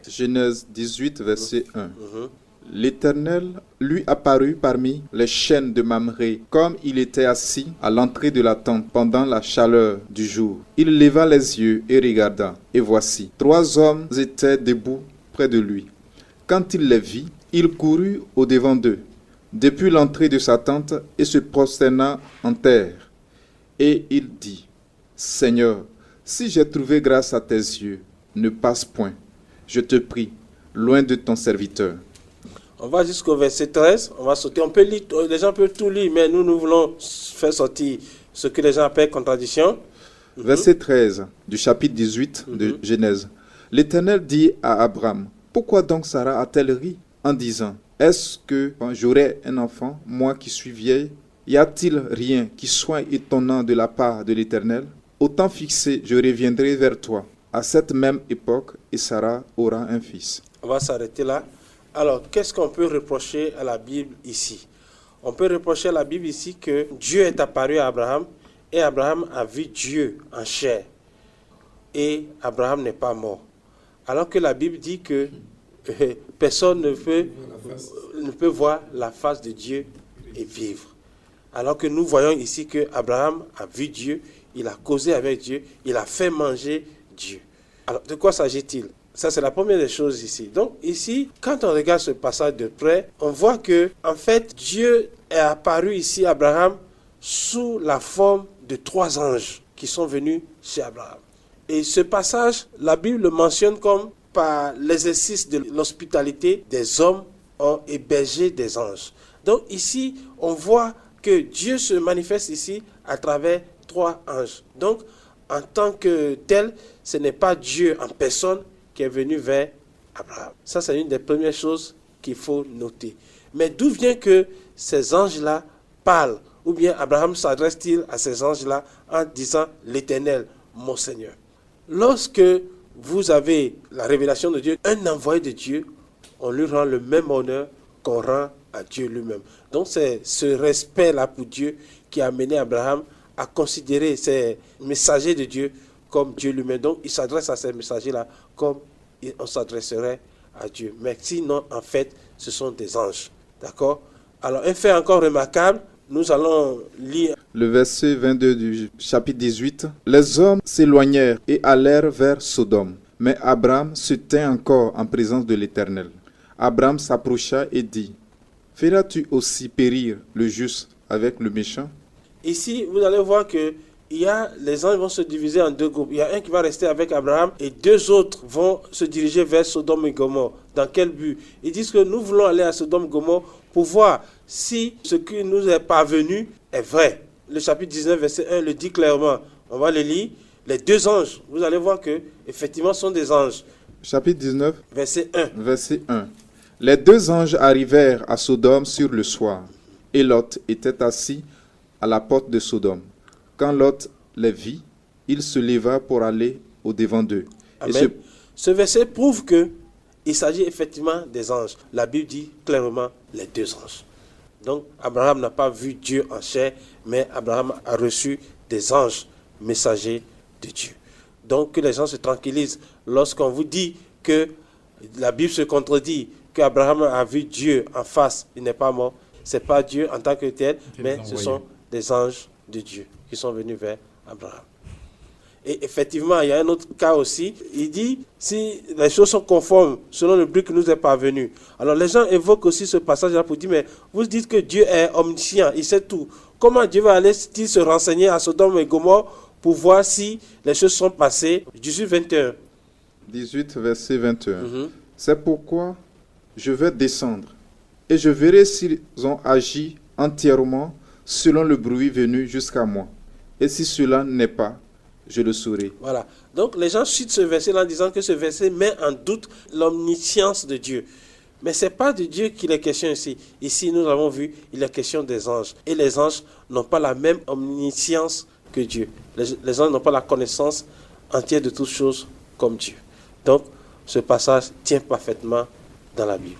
Genèse 18, verset 1. L'Éternel lui apparut parmi les chênes de Mamré, comme il était assis à l'entrée de la tente pendant la chaleur du jour. Il leva les yeux et regarda, et voici, 3 hommes étaient debout près de lui. Quand il les vit, il courut au-devant d'eux, depuis l'entrée de sa tente, et se prosterna en terre. Et il dit, « Seigneur, si j'ai trouvé grâce à tes yeux, ne passe point, je te prie, loin de ton serviteur. » On va jusqu'au verset 13, on va sauter. On peut lire, les gens peuvent tout lire, mais nous voulons faire sortir ce que les gens appellent contradiction. Verset 13 du chapitre 18 de Genèse. L'Éternel dit à Abraham, « Pourquoi donc Sarah a-t-elle ri en disant, « Est-ce que j'aurai un enfant, moi qui suis vieille? Y a-t-il rien qui soit étonnant de la part de l'Éternel? Au temps fixé, je reviendrai vers toi. À cette même époque, et Sarah aura un fils. » On va s'arrêter là. Alors, qu'est-ce qu'on peut reprocher à la Bible ici? On peut reprocher à la Bible ici que Dieu est apparu à Abraham et Abraham a vu Dieu en chair. Et Abraham n'est pas mort. Alors que la Bible dit que personne ne peut voir la face de Dieu et vivre. Alors que nous voyons ici que Abraham a vu Dieu, il a causé avec Dieu, il a fait manger Dieu. Alors, de quoi s'agit-il? Ça, c'est la première des choses ici. Donc, ici, quand on regarde ce passage de près, on voit que, en fait, Dieu est apparu ici à Abraham sous la forme de 3 anges qui sont venus chez Abraham. Et ce passage, la Bible le mentionne comme par l'exercice de l'hospitalité, des hommes ont hébergé des anges. Donc, ici, on voit que Dieu se manifeste ici à travers 3 anges. Donc, en tant que tel, ce n'est pas Dieu en personne qui est venu vers Abraham. Ça, c'est une des premières choses qu'il faut noter. Mais d'où vient que ces anges-là parlent? Ou bien Abraham s'adresse-t-il à ces anges-là en disant « l'Éternel, mon Seigneur ». Lorsque vous avez la révélation de Dieu, un envoyé de Dieu, on lui rend le même honneur qu'on rend à Dieu lui-même. Donc c'est ce respect-là pour Dieu qui a amené Abraham à considérer ces messagers de Dieu comme Dieu lui-même. Donc, il s'adresse à ces messagers-là comme on s'adresserait à Dieu. Mais sinon, en fait, ce sont des anges. D'accord? Alors, un fait encore remarquable, nous allons lire le verset 22 du chapitre 18. Les hommes s'éloignèrent et allèrent vers Sodome. Mais Abraham se tint encore en présence de l'Éternel. Abraham s'approcha et dit, « Feras-tu aussi périr le juste avec le méchant ?» Ici, vous allez voir que les anges vont se diviser en 2 groupes. Il y a un qui va rester avec Abraham et 2 autres vont se diriger vers Sodome et Gomorrhe. Dans quel but? Ils disent que nous voulons aller à Sodome et Gomorrhe pour voir si ce qui nous est parvenu est vrai. Le chapitre 19, verset 1 le dit clairement. On va le lire. Les 2 anges, vous allez voir que effectivement sont des anges. Chapitre 19, verset 1. Verset 1. Les 2 anges arrivèrent à Sodome sur le soir, et Lot était assis à la porte de Sodome. Quand Lot les vit, il se leva pour aller au-devant d'eux. Amen. Ce verset prouve qu'il s'agit effectivement des anges. La Bible dit clairement les 2 anges. Donc, Abraham n'a pas vu Dieu en chair, mais Abraham a reçu des anges messagers de Dieu. Donc, que les gens se tranquillisent. Lorsqu'on vous dit que la Bible se contredit, qu'Abraham a vu Dieu en face, il n'est pas mort. Ce n'est pas Dieu en tant que tel, mais ce sont des anges de Dieu qui sont venus vers Abraham. Et effectivement, il y a un autre cas aussi. Il dit, si les choses sont conformes selon le but qui nous est parvenu. Alors les gens évoquent aussi ce passage-là pour dire, mais vous dites que Dieu est omniscient, il sait tout. Comment Dieu va aller-t-il se renseigner à Sodome et Gomorrhe pour voir si les choses sont passées? 18, 21. 18, verset 21. C'est pourquoi je vais descendre et je verrai s'ils ont agi entièrement selon le bruit venu jusqu'à moi. Et si cela n'est pas, je le saurai. Voilà. Donc les gens citent ce verset en disant que ce verset met en doute l'omniscience de Dieu. Mais ce n'est pas de Dieu qu'il est question ici. Ici, nous avons vu, il est question des anges. Et les anges n'ont pas la même omniscience que Dieu. Les anges n'ont pas la connaissance entière de toutes choses comme Dieu. Donc, ce passage tient parfaitement dans la Bible.